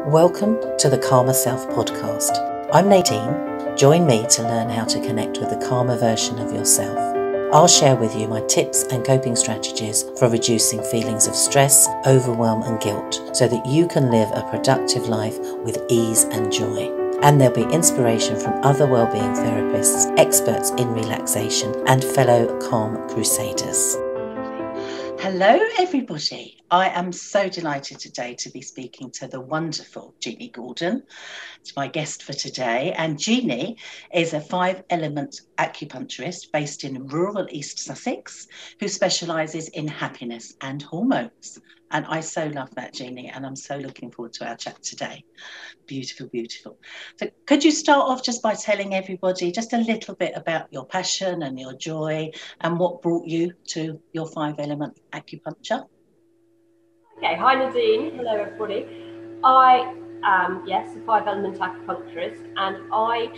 Welcome to the Calmer Self podcast. I'm Nadine. Join me to learn how to connect with the calmer version of yourself. I'll share with you my tips and coping strategies for reducing feelings of stress, overwhelm and guilt so that you can live a productive life with ease and joy. And there'll be inspiration from other wellbeing therapists, experts in relaxation and fellow calm crusaders. Hello everybody. I am so delighted today to be speaking to the wonderful Jeanie Gordon. It's my guest for today, and Jeanie is a Five Element Acupuncturist based in rural East Sussex who specialises in happiness and hormones. And I so love that, Jeanie, and I'm so looking forward to our chat today. Beautiful, beautiful. So could you start off just by telling everybody just a little bit about your passion and your joy and what brought you to your Five Element Acupuncture? Okay, hi Nadine, hello everybody. I am, yes, a Five Element Acupuncturist, and I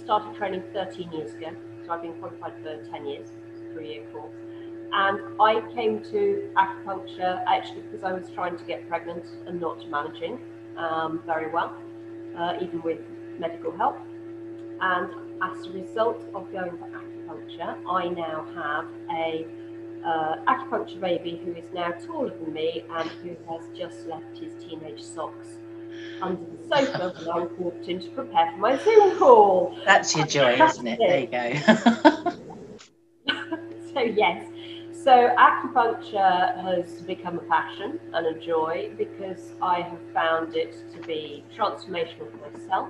started training 13 years ago, so I've been qualified for 10 years, 3-year course. And I came to acupuncture actually because I was trying to get pregnant and not managing very well, even with medical help. And as a result of going for acupuncture, I now have a acupuncture baby who is now taller than me and who has just left his teenage socks under the sofa when I walked in to prepare for my Zoom call. That's your joy, isn't it? There you go. So yes, so acupuncture has become a passion and a joy because I have found it to be transformational for myself,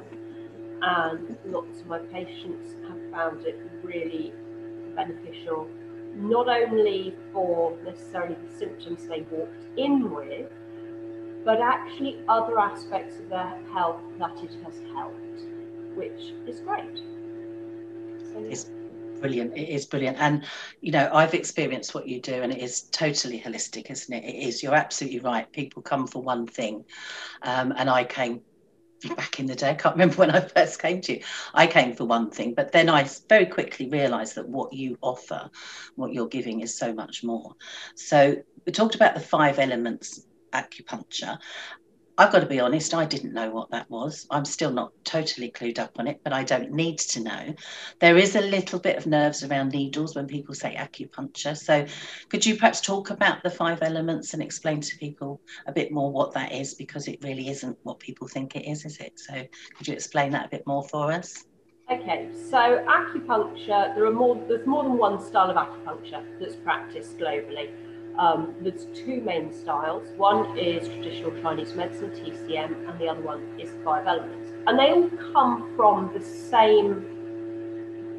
and lots of my patients have found it really beneficial, not only for necessarily the symptoms they walked in with, but actually other aspects of their health that it has helped, which is great. So, yeah. It's brilliant. It is brilliant. And, you know, I've experienced what you do and it is totally holistic, isn't it? It is. You're absolutely right. People come for one thing. And I came back in the day, I can't remember when I first came to you. I came for one thing, but then I very quickly realised that what you offer, what you're giving is so much more. So we talked about the 5 elements acupuncture. I've got to be honest, I didn't know what that was. I'm still not totally clued up on it, but I don't need to know. There is a little bit of nerves around needles when people say acupuncture. So could you perhaps talk about the 5 elements and explain to people a bit more what that is, because it really isn't what people think it is it? So could you explain that a bit more for us? Okay, so acupuncture, there's more than one style of acupuncture that's practiced globally. There's 2 main styles. One is traditional Chinese medicine, TCM, and the other one is 5 elements. And they all come from the same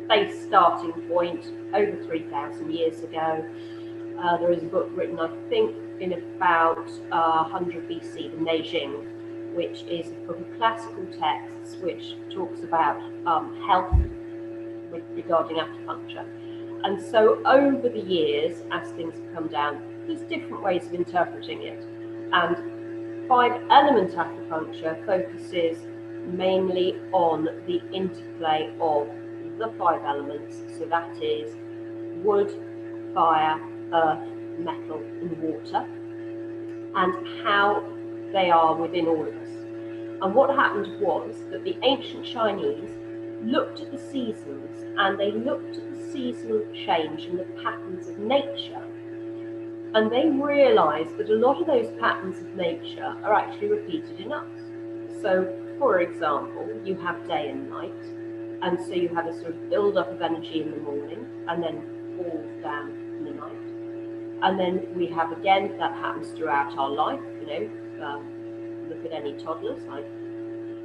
base starting point over 3,000 years ago. There is a book written, I think, in about 100 BC, the Neijing, which is a book of classical texts which talks about health regarding acupuncture. And so over the years, as things have come down, there's different ways of interpreting it. And 5 element acupuncture focuses mainly on the interplay of the 5 elements. So that is wood, fire, earth, metal and water, and how they are within all of us. And what happened was that the ancient Chinese looked at the seasons, and they looked at the seasonal change and the patterns of nature, and they realized that a lot of those patterns of nature are actually repeated in us. So for example, you have day and night, and so you have a sort of build up of energy in the morning and then falls down in the night. And then we have again, that happens throughout our life, you know, look at any toddlers,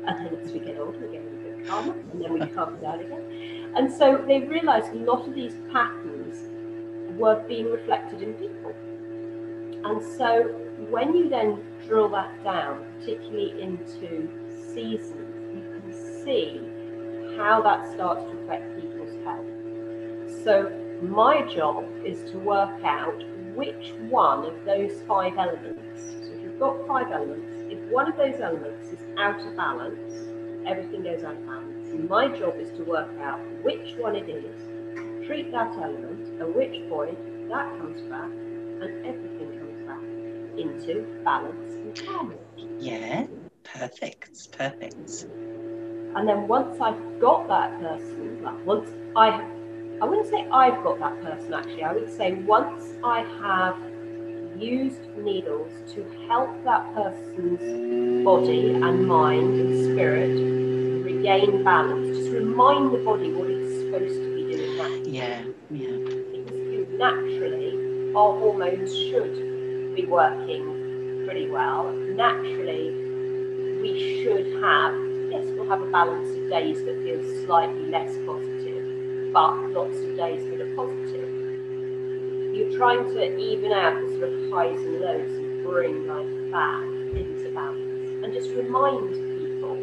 and then as we get older, we get a little bit calmer, and then we calm down again. And so they realised a lot of these patterns were being reflected in people. And so when you then drill that down, particularly into seasons, you can see how that starts to affect people's health. So my job is to work out which one of those 5 elements, so if you've got 5 elements, if one of those elements is out of balance, everything goes out of balance. And my job is to work out which one it is, treat that element, at which point that comes back and everything comes back into balance and harmony. Yeah. Perfect. And then once I've got that person, I wouldn't say I've got that person actually, I would say once I have used needles to help that person's body and mind and spirit regain balance, just remind the body what it's supposed to be doing naturally. Yeah. Because naturally, our hormones should be working pretty well. Naturally, we should have, yes, we'll have a balance of days that feel slightly less positive, but lots of days that are positive. You're trying to even out the sort of highs and lows and bring life back into balance, and just remind people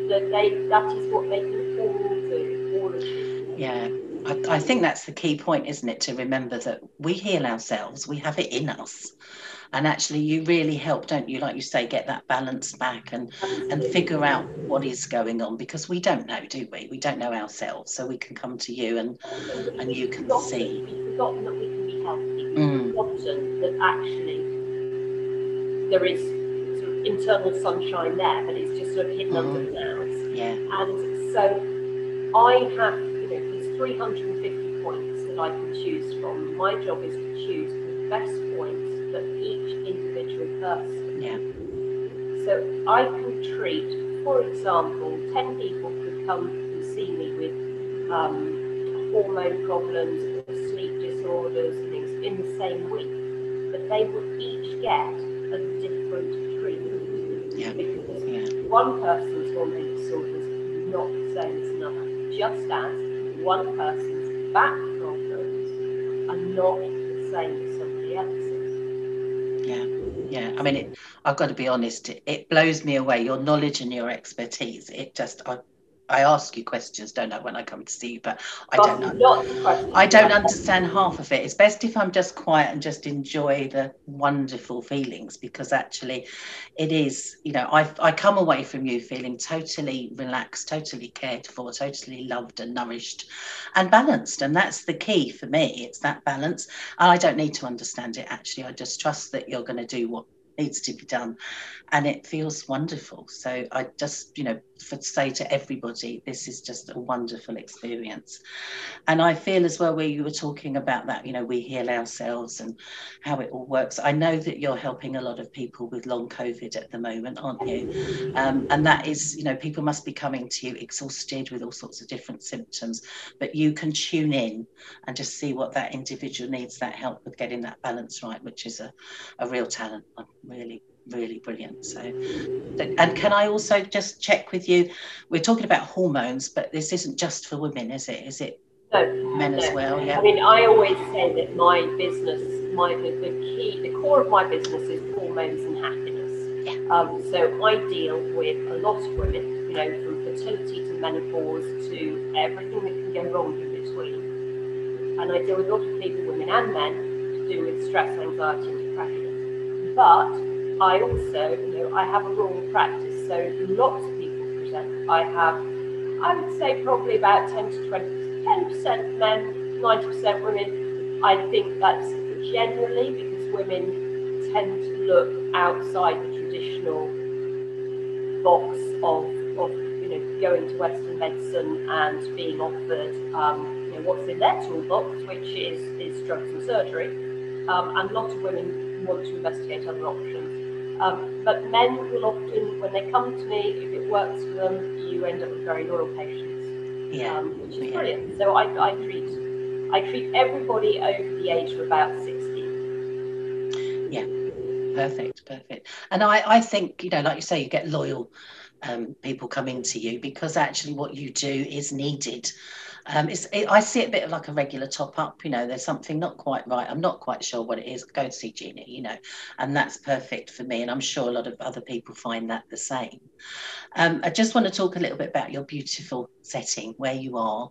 that is what they can all do, all achieve. Yeah. I think that's the key point, isn't it? To remember that we heal ourselves, we have it in us. And actually you really help, don't you, like you say, get that balance back and figure out what is going on, because we don't know, do we? We don't know ourselves, so we can come to you and you can see. We've forgotten that we can be healthy. We've forgotten that actually there is sort of internal sunshine there, but it's just sort of hidden under the clouds. Yeah. And so I have, these 350 points that I can choose from. My job is to choose the best points for each individual person. Yeah. So I can treat, for example, 10 people could come and see me with hormone problems or sleep disorders and things in the same week, but they would each get a different treatment. Yeah. Because one person's hormone disorders is not the same as another. Just as one person's back problems are not the same as somebody else's. Yeah. I mean, I've got to be honest, it blows me away, your knowledge and your expertise. I ask you questions, don't I, when I come to see you, but I don't understand half of it. It's best if I'm just quiet and just enjoy the wonderful feelings, because actually it is, I come away from you feeling totally relaxed, totally cared for, totally loved and nourished and balanced. And that's the key for me. It's that balance. And I don't need to understand it, actually. I just trust that you're going to do what needs to be done, and it feels wonderful. So I just say to everybody, this is just a wonderful experience. And I feel as well, where you were talking about that, we heal ourselves and how it all works. I know that you're helping a lot of people with long COVID at the moment, aren't you? And that is, people must be coming to you exhausted with all sorts of different symptoms, but you can tune in and just see what that individual needs, that help with getting that balance right, which is a real talent. I'm really brilliant. So, and can I also just check with you, we're talking about hormones, but this isn't just for women, is it men as well? Yeah. I mean, I always say that my business, the core of my business is hormones and happiness. Yeah. So I deal with a lot of women, from fertility to menopause to everything that can go wrong in between. And I deal with a lot of people, women and men, to do with stress, anxiety and depression. But I also, I have a rural practice, so lots of people present. I would say probably about 10 to 10% men, 90% women. I think that's generally because women tend to look outside the traditional box of going to Western medicine and being offered what's in their toolbox, which is drugs and surgery. And a lot of women want to investigate other options. But men will often, when they come to me, if it works for them, you end up with very loyal patients, which is brilliant. So I treat everybody over the age of about 60. Yeah, perfect. And I think, like you say, you get loyal people coming to you because actually what you do is needed. I see it a bit of like a regular top up, there's something not quite right, I'm not quite sure what it is, go and see Jeanie, and that's perfect for me, and I'm sure a lot of other people find that the same. I just want to talk a little bit about your beautiful setting where you are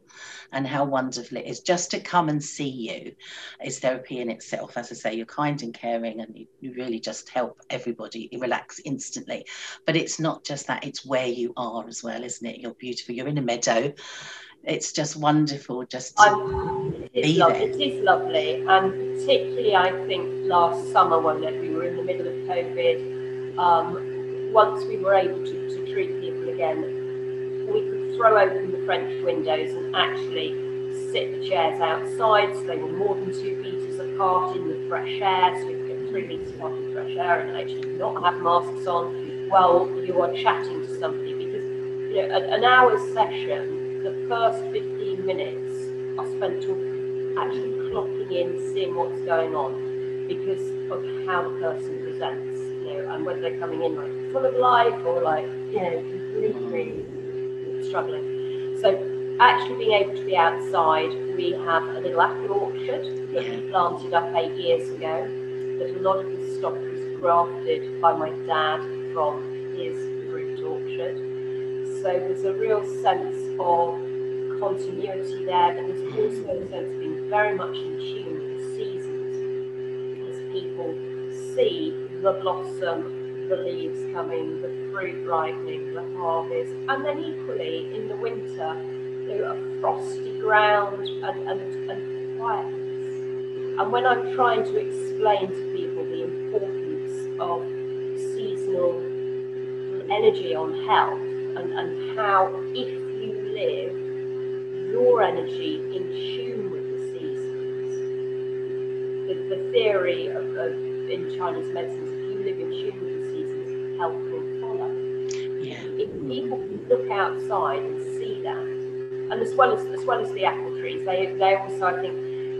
and how wonderful it is. Just to come and see you is therapy in itself. As I say, you're kind and caring, and you really just help everybody relax instantly. But it's not just that, it's where you are as well, isn't it? You're beautiful, you're in a meadow. It's just wonderful just to be there. It is lovely, and particularly I think last summer when we were in the middle of COVID, once we were able to treat people again, we could throw open the French windows and actually sit the chairs outside, so they were more than 2 meters apart in the fresh air, so you could get 3 meters apart in fresh air and actually not have masks on while you are chatting to somebody. Because an hour's session, the first 15 minutes are spent actually clocking in, seeing what's going on, because of how the person presents, and whether they're coming in like full of life or like, completely struggling. So actually being able to be outside, we have a little apple orchard that we planted up 8 years ago, that a lot of the stock was grafted by my dad from his fruit orchard. So there's a real sense of continuity there, but there's also a sense of being very much in tune with the seasons, as people see the blossom, the leaves coming, the fruit ripening, the harvest, and then equally in the winter, a frosty ground and quietness. And when I'm trying to explain to people the importance of seasonal energy on health, and how if you live your energy in tune with the seasons, the theory of in Chinese medicine, if you live in tune with the seasons, health will follow. If people can look outside and see that, and as well as the apple trees, they also, I think,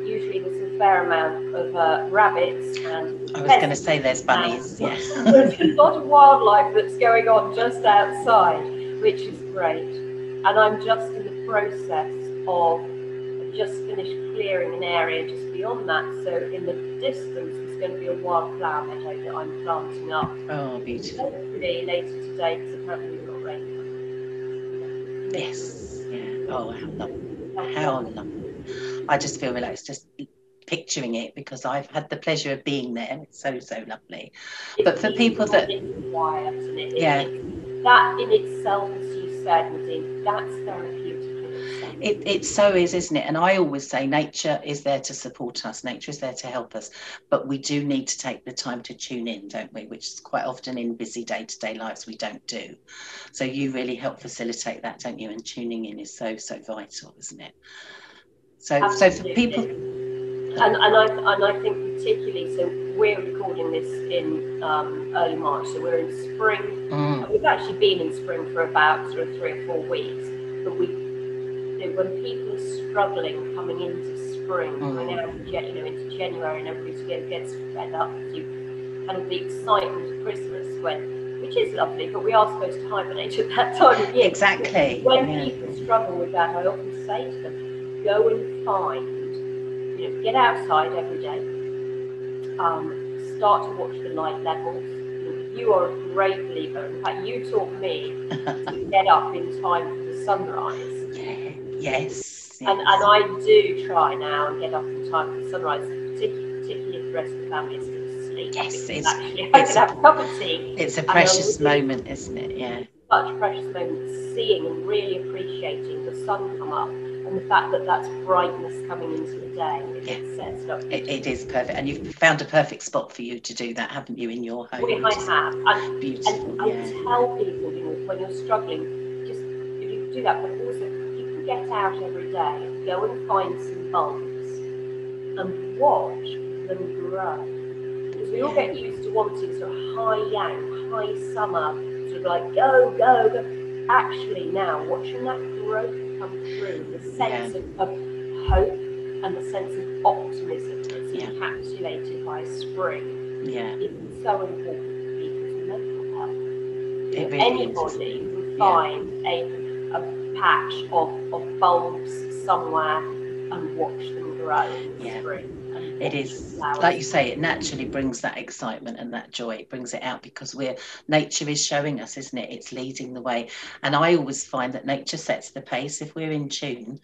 usually there's a fair amount of rabbits and. I was going to say there's bunnies. Yeah. There's a lot of wildlife that's going on just outside, which is great. And I'm just in the process of just finished clearing an area just beyond that. So in the distance, there's going to be a wildflower meadow that I'm planting up. Oh, beautiful. Hopefully later today, because apparently we've got rain. Yes. Yeah. Oh, how lovely. How lovely. I just feel relaxed just picturing it, because I've had the pleasure of being there. It's so lovely. But for people that... quiet, that in itself, as you said, Nadine, that's therapeutic. It so is, isn't it? And I always say nature is there to support us. Nature is there to help us. But we do need to take the time to tune in, don't we? Which is quite often in busy day-to-day lives we don't do. So you really help facilitate that, don't you? And tuning in is so vital, isn't it? So for people... And I think particularly, so we're recording this in early March, so we're in spring. We've actually been in spring for about sort of 3 or 4 weeks, but when people are struggling coming into spring, coming out into January, and everybody gets fed up with you, kind of the excitement of Christmas, which is lovely, but we are supposed to hibernate at that time of year. Exactly. When people struggle with that, I often say to them, go and find, get outside every day, start to watch the light levels. You are a great believer. In fact, you taught me to get up in time for the sunrise. Yes. And I do try now and get up in time for the sunrise, particularly if the rest of the family is still asleep. Yes, I can have a cup of tea. It's a precious moment, isn't it? Yeah. Such a precious moment, seeing and really appreciating the sun come up, and the fact that that's brightness coming into the day. It sets it up. It is perfect, and you've found a perfect spot for you to do that, haven't you, in your home? I have. And, beautiful. I tell people, when you're struggling, just if you do that, but also you can get out every day, go and find some bulbs and watch them grow. Because we all get used to wanting sort of high yang, high summer, sort of like go. Actually, now watching that growth come through, the sense of hope and the sense of optimism that's encapsulated by spring, is so important for people's mental health. It really Anybody can find a patch of bulbs somewhere and watch them grow in the spring. It is, like you say, it naturally brings that excitement and that joy. It brings it out because nature is showing us, isn't it? It's leading the way. And I always find that nature sets the pace. If we're in tune,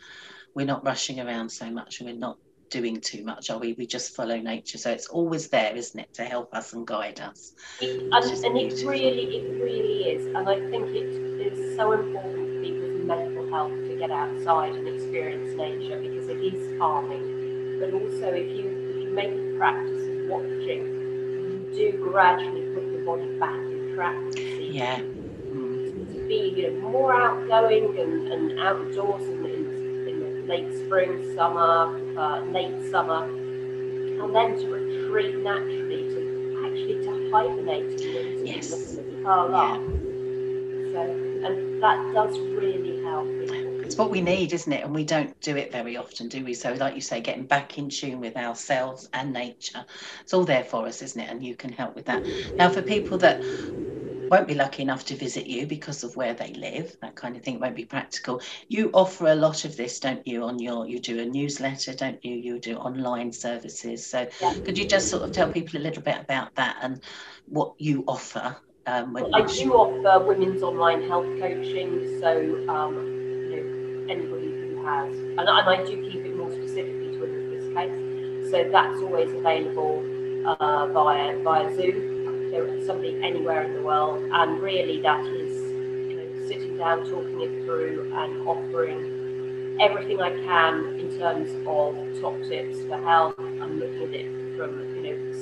we're not rushing around so much, and we're not doing too much, are we? We just follow nature. So it's always there, isn't it, to help us and guide us. It really is. And I think it is so important for people's mental health to get outside and experience nature, because it is calming. But also, if you make a practice of watching, you do gradually put the body back in track with the Yeah. To be more outgoing and outdoors in the late spring, summer, late summer, and then to retreat naturally to hibernate in winter, Yes. to curl Yeah. up. So, and that does really help people. It's what we need, isn't it? And we don't do it very often, do we? So, like you say, getting back in tune with ourselves and nature, it's all there for us, isn't it? And you can help with that. Now, for people that won't be lucky enough to visit you because of where they live, that kind of thing won't be practical. You offer a lot of this, don't you? You do a newsletter, don't you? You do online services. So, Yeah. could you just sort of tell people a little bit about that and what you offer? I do offer women's online health coaching, so anybody who has, and I do keep it more specifically to women in this case. So that's always available via Zoom. So somebody anywhere in the world, and really that is sitting down, talking it through, and offering everything I can in terms of top tips for health. I'm looking at it from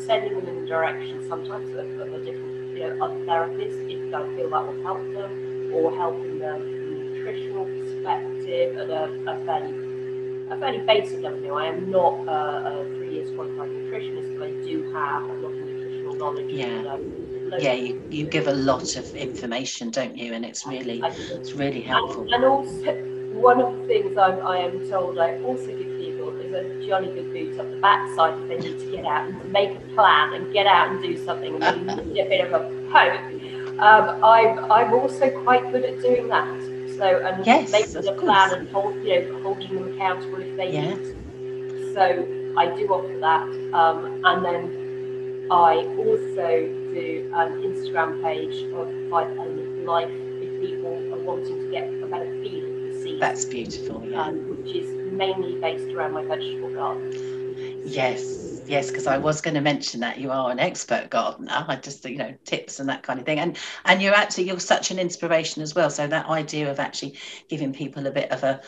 sending them in the direction sometimes of a different other therapists if I feel that will help them, or helping them from a nutritional perspective at a fairly basic level. I am not a 3 years qualified nutritionist, but I do have a lot of nutritional knowledge. Yeah. Yeah, you give a lot of information, don't you? And it's really helpful. And also, one of the things I am told I also give people is a jolly good boot up the backside if they need to get out and make a plan and get out and do something and they need a bit of a poke. I'm also quite good at doing that. So, and Yes, making a plan and holding them accountable if they need. So I do offer that, and then I also do an Instagram page of 5 Element Life if people are wanting to get a better feel of the season. That's beautiful, yeah. Which is mainly based around my vegetable garden. Yes, because I was going to mention that you are an expert gardener. I just, tips and that kind of thing. And you're such an inspiration as well. So that idea of actually giving people a bit of a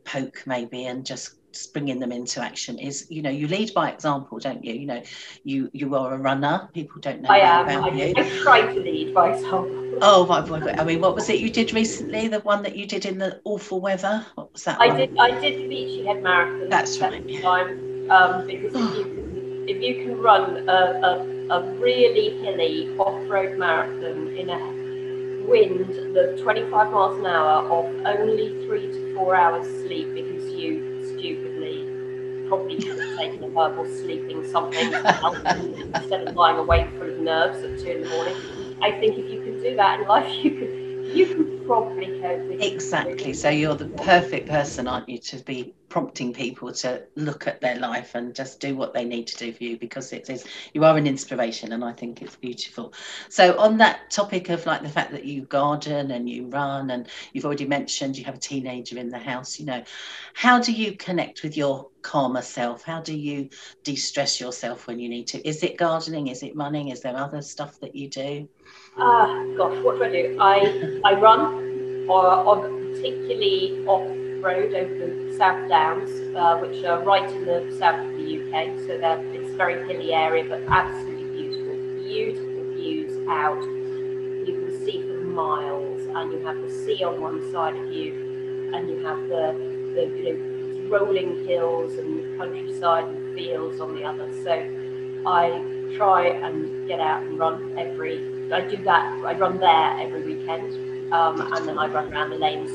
poke maybe and just bringing them into action is, you lead by example, don't you? You are a runner. People don't know that about you. I try to lead by example. Oh my boy! I mean, what was it you did recently? The one that you did in the awful weather. What was that one? I did the Beachy Head Marathon. That's right. Yeah. Time, because if you can run a really hilly off-road marathon in a wind of 25 miles an hour off only 3 to 4 hours sleep because you stupidly probably should have taken a herbal sleeping something to help instead of lying awake full of nerves at 2 in the morning. I think if you can do that in life, you can probably cope with it. Exactly. So you're the perfect person, aren't you, to be prompting people to look at their life and just do what they need to do for you, because you are an inspiration, and I think it's beautiful. So on that topic of like the fact that you garden and you run, and you've already mentioned you have a teenager in the house, how do you connect with your calmer self? How do you de-stress yourself when you need to? Is it gardening? Is it running? Is there other stuff that you do? Gosh, what do? I run, particularly off-road over the South Downs, which are right in the south of the UK. So it's a very hilly area, but absolutely beautiful. Beautiful views out. You can see for miles, and you have the sea on one side of you, and you have the rolling hills and countryside and fields on the other. So I try and get out and run I run there every weekend, and then I run around the lanes,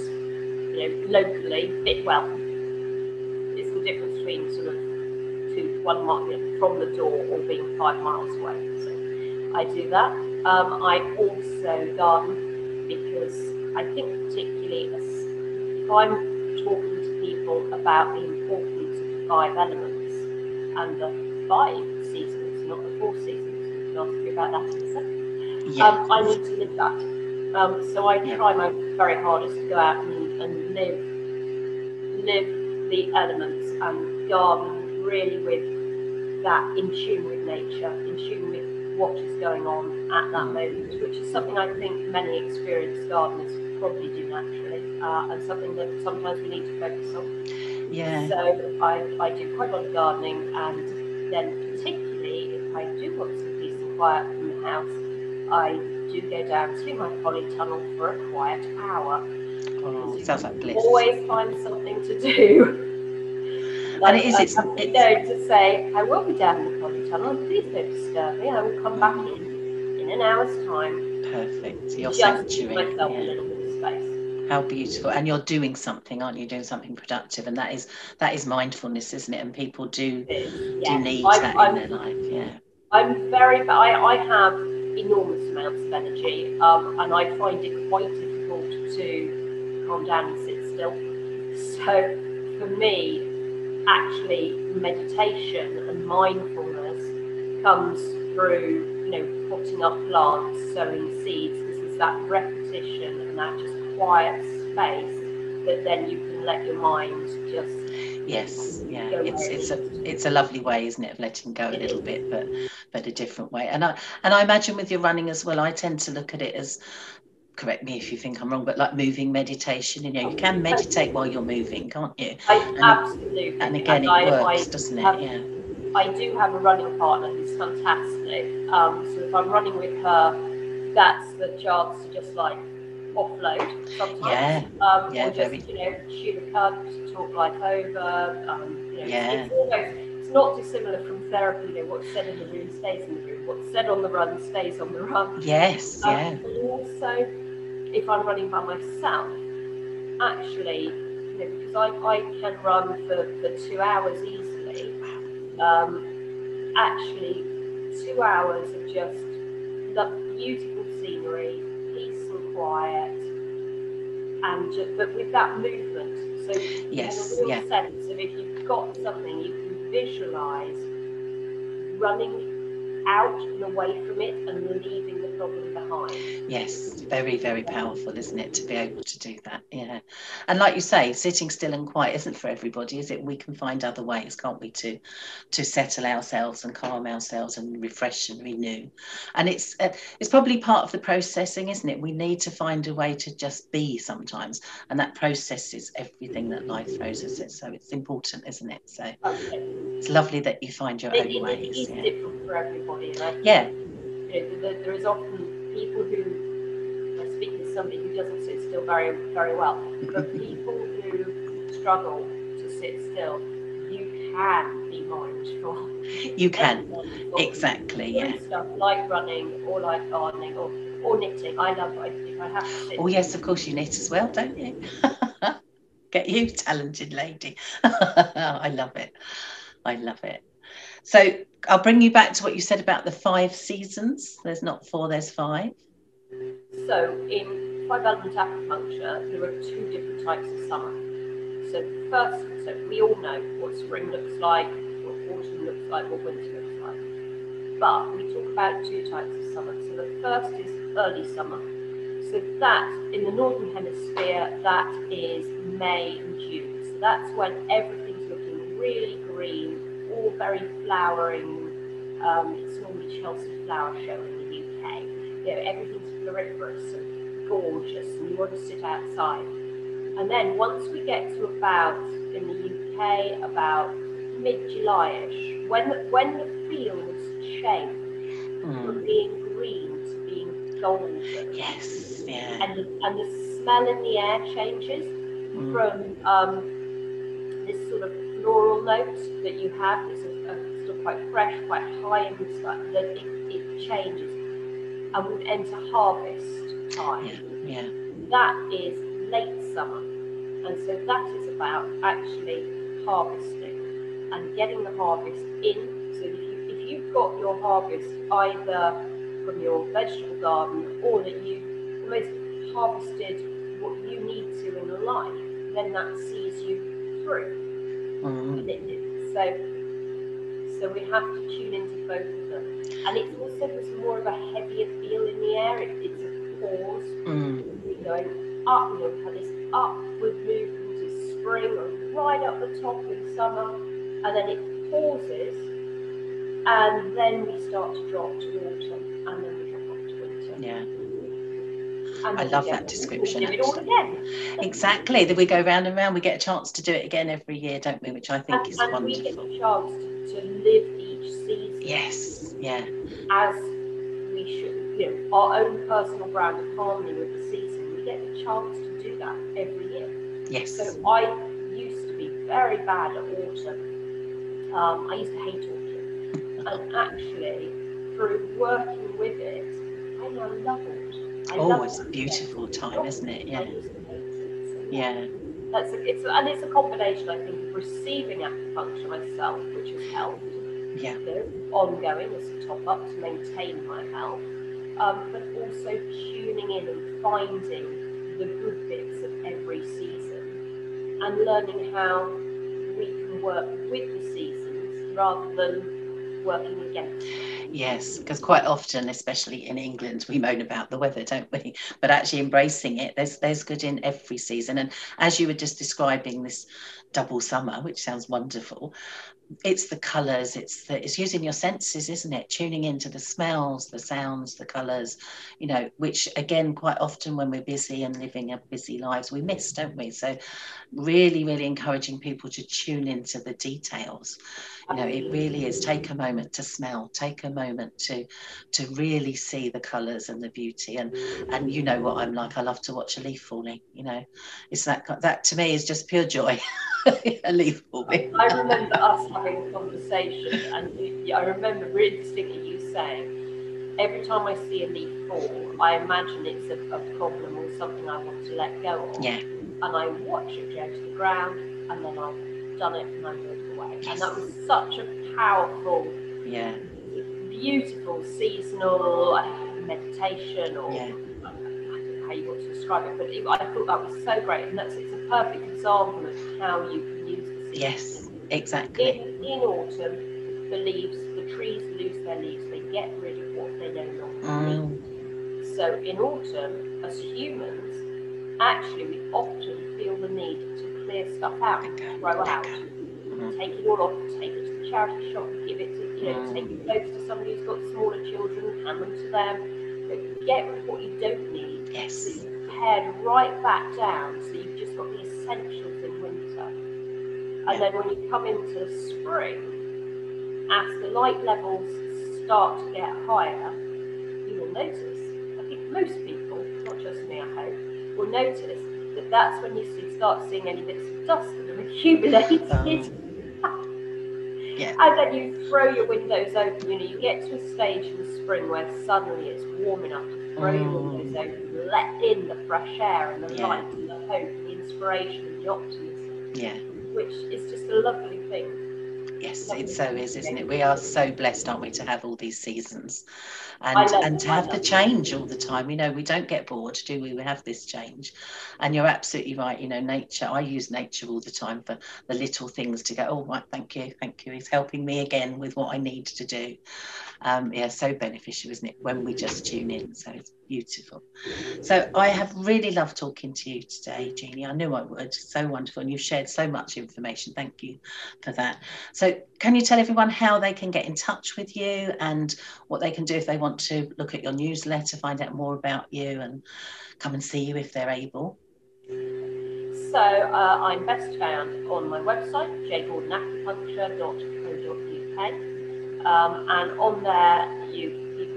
locally. It's the difference between sort of 1 mile from the door or being 5 miles away. So I do that. I also garden because I think particularly if I'm talking to people about the importance of the 5 elements and the 5 seasons, not the 4 seasons, we can ask you about that in a second. I need to live that. So I try my very hardest to go out and live the elements and garden really with that in tune with nature, in tune with what is going on at that moment, which is something I think many experienced gardeners probably do naturally, and something that sometimes we need to focus on. Yeah. So I do quite a lot of gardening, and then particularly if I do want some peace and quiet from the house, I do go down to my polytunnel for a quiet hour. Oh, sounds like bliss. Always find something to do. And it is, it's to say, I will be down in the polytunnel, and please don't disturb me. I will come back in an hour's time. Perfect. Your just sanctuary. Give myself a little bit of space. How beautiful. And you're doing something, aren't you? Doing something productive, and that is mindfulness, isn't it? And people do need that in their life. Yeah. I have enormous amounts of energy, and I find it quite difficult to calm down and sit still. So for me, actually, meditation and mindfulness comes through, potting up plants, sowing seeds. This is that repetition and that just quiet space that then you can let your mind just it's a lovely way, isn't it, of letting go a little bit, but a different way. And I imagine with your running as well, I tend to look at it as, correct me if you think I'm wrong, but like moving meditation. You can meditate while you're moving, can't you? Absolutely. And again, it works, doesn't it? Yeah. I do have a running partner who's fantastic. So if I'm running with her, that's the chance to just like offload sometimes. Or just, shoot a cunt, talk life over. It's not dissimilar from therapy. What's said in the room stays in the room. What's said on the run stays on the run. Yes, And also, if I'm running by myself, actually, because I can run for 2 hours easily. Actually, 2 hours of just beautiful scenery, peace and quiet, but with that movement. So a real sense of, if you've got something, you can visualize running out and away from it and leaving the problem behind. Yes, very, very powerful, isn't it, to be able to do that? Yeah. And like you say, sitting still and quiet isn't for everybody, is it? We can find other ways, can't we, to settle ourselves and calm ourselves and refresh and renew. And it's probably part of the processing, isn't it? We need to find a way to just be sometimes, and that process is everything that life throws at us. So it's important, isn't it? So it's lovely that you find your own ways. It is different for everybody. Yeah. There is often people who, I speak to somebody who doesn't sit still very, very well, but people who struggle to sit still, you can be mindful. You can, exactly, yeah. Stuff like running or like gardening or knitting. I love it if I have to sit. Oh yes, of course you knit as well, don't you? Get you, talented lady. I love it. So I'll bring you back to what you said about the 5 seasons. There's not 4, there's 5. So in Five Element Acupuncture, there are 2 different types of summer. So first, we all know what spring looks like, what autumn looks like, what winter looks like. But we talk about 2 types of summer. So the first is early summer. So that, in the Northern Hemisphere, that is May and June. So that's when everything's looking really green, all very flowering. It's normally Chelsea Flower Show in the UK. Everything's floriferous and gorgeous, and you want to sit outside. And then once we get to about, in the UK, about mid-July-ish, when the fields change from being green to being golden. Yes, yeah. And the smell in the air changes from this sort of floral note that you have. It's sort of quite fresh, quite high in the sky. That it changes, and we enter harvest time. Yeah. That is late summer, and so that is about actually harvesting and getting the harvest in. So if you've got your harvest either from your vegetable garden or that you almost harvested what you need to in life, then that sees you through. So we have to tune into both of them. And it's also, there's more of a heavier feel in the air. It's a pause. We're going up, we have this upward movement to spring, or right up the top in summer, and then it pauses, and then we start to drop to autumn, and then we drop off to winter. Yeah. I love that description. Do it all again. Exactly. That we go round and round. We get a chance to do it again every year, don't we? Which I think is wonderful. We get a chance to live each season. Yes. Yeah. As we should. our own personal brand of harmony with the season. We get the chance to do that every year. Yes. So I used to be very bad at autumn. I used to hate autumn. And actually, through working with it, I now love autumn. It's a beautiful time, isn't it? Yeah. I used to hate it. So Yeah. It's a combination, I think, of receiving acupuncture myself, which has helped. Yeah. Ongoing as a top up to maintain my health, but also tuning in and finding the good bits of every season and learning how we can work with the seasons rather than working against them. Yes, because quite often, especially in England, we moan about the weather, don't we? But actually embracing it, there's good in every season. And as you were just describing this double summer, which sounds wonderful, it's the colours, it's using your senses, isn't it? Tuning into the smells, the sounds, the colours, which again, quite often when we're busy and living our busy lives, we miss, don't we? So really, really encouraging people to tune into the details. It really is. Take a moment to smell, take a moment to really see the colours and the beauty. And you know what I'm like, I love to watch a leaf falling, it's that to me is just pure joy. A leaf falling. I remember us having a conversation, and I remember really distinctly you saying, every time I see a leaf fall, I imagine it's a problem or something I want to let go of. Yeah. And I watch it go to the ground, and then I've done it and I move away. Yes. And that was such a powerful, beautiful seasonal meditation, or I don't know how you want to describe it, but I thought that was so great, and it's a perfect example of how you can use the season. Yes, exactly. In autumn, the trees lose their leaves, they get rid of what they no longer need. So in autumn, as humans, actually we often feel the need to clear stuff out, throw out, take it all off, take it to the charity shop, give it to, take it close to somebody who's got smaller children, hand them to them, but get rid of what you don't need. Yes. So you've pared right back down, so you've just got the essentials in winter. And then when you come into spring, as the light levels start to get higher, you will notice, I think most people, not just me I hope, will notice that that's when you start seeing any bits of dust that have accumulated. And then you throw your windows open, you get to a stage in the spring where suddenly it's warm enough to throw your windows open, let in the fresh air and the light and the hope, the inspiration and the optimism. Yeah. Which is just a lovely thing. Yes, it so is, isn't it? We are so blessed, aren't we, to have all these seasons and to have the change all the time. We don't get bored, do we? We have this change. And you're absolutely right. Nature, I use nature all the time for the little things to go, oh, right, thank you. It's helping me again with what I need to do. So beneficial, isn't it, when we just tune in? So it's beautiful. So I have really loved talking to you today, Jeanie. I knew I would. So wonderful. And you've shared so much information. Thank you for that. So can you tell everyone how they can get in touch with you and what they can do if they want to look at your newsletter, find out more about you and come and see you if they're able? So I'm best found on my website, jgordоnacupuncture.co.uk. And on there, you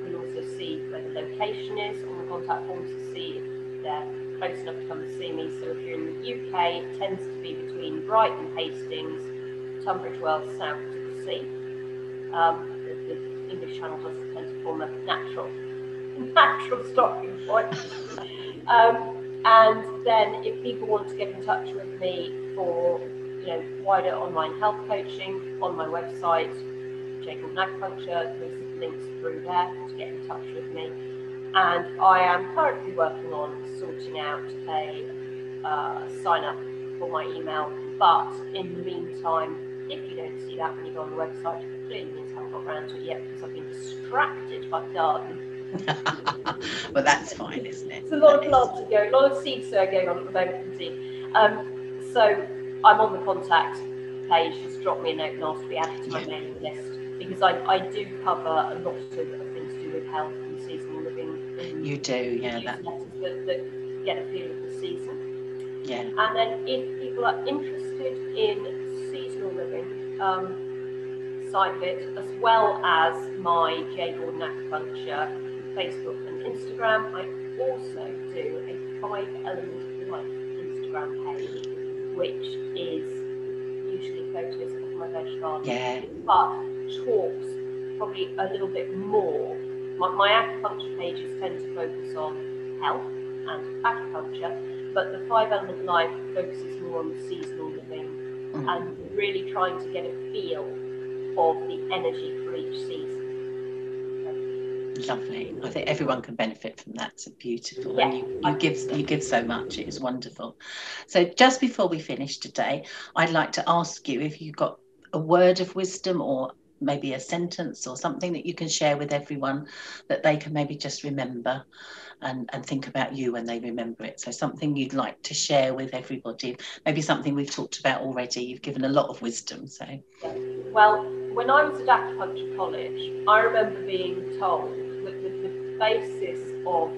can also see where the location is on the contact form to see if they're close enough to come and see me. So if you're in the UK, it tends to be between Brighton, Hastings, Tunbridge Wells, south to the sea. The English Channel doesn't tend to form a natural stopping point. And then if people want to get in touch with me for wider online health coaching, on my website, Jeanie Gordon Acupuncture, there's links through there to get in touch with me. And I am currently working on sorting out a sign up for my email, but in the meantime, if you don't see that when you go on the website, it clearly means I haven't got around to it yet because I've been distracted by the garden. Well, that's fine, isn't it? It's a lot of plants going, a lot of seed sowing going on at the moment. So I'm on the contact page. Just drop me a note and ask to be added to my mailing list, because I do cover a lot of things to do with health and seasonal living. You do, yeah. That get a feel of the season. Yeah. And then if people are interested in seasonal living side of it, as well as my Jeanie Gordon Acupuncture Facebook and Instagram, I also do a Five Element Life Instagram page, which is usually photos of my veg garden, but talks probably a little bit more. My acupuncture pages tend to focus on health and acupuncture, but the Five Element Life focuses more on seasonal living and really trying to get a feel of the energy for each season. Lovely. I think everyone can benefit from that. It's beautiful. Yeah, and you give so much. It is wonderful. So just before we finish today, I'd like to ask you if you've got a word of wisdom or maybe a sentence or something that you can share with everyone that they can maybe just remember and think about you when they remember it. So something you'd like to share with everybody, maybe something we've talked about already. You've given a lot of wisdom. So well, when I was at acupuncture college, I remember being told that the basis of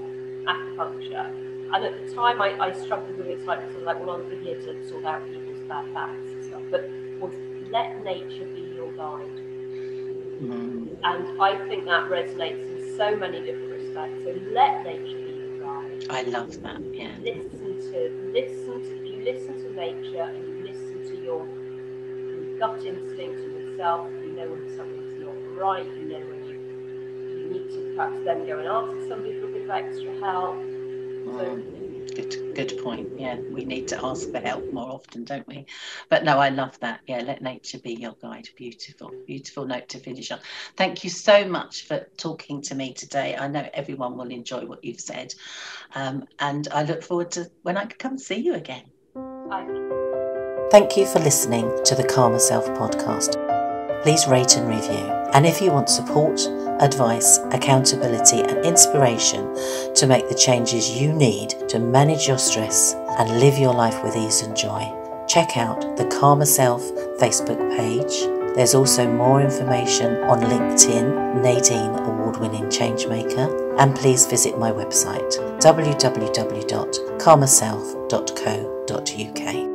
acupuncture, and at the time I struggled with it slightly, so like, well, I'm here to sort out people's bad backs and stuff, but was let nature be your guide. And I think that resonates in so many different respects. So let nature be your guide. I love that. Yeah. If you listen to nature and you listen to your gut instinct and yourself, you know when something's not right, you know when you need to perhaps then go and ask somebody for a bit of extra help. So good point. Yeah, we need to ask for help more often, don't we? But no, I love that. Yeah, let nature be your guide. Beautiful note to finish on. Thank you so much for talking to me today. I know everyone will enjoy what you've said, and I look forward to when I can come see you again. Thank you for listening to the Calmer Self podcast. Please rate and review. And if you want support, advice, accountability and inspiration to make the changes you need to manage your stress and live your life with ease and joy, check out the Calmer Self Facebook page. There's also more information on LinkedIn, Nadine award-winning changemaker, and please visit my website www.calmerself.co.uk.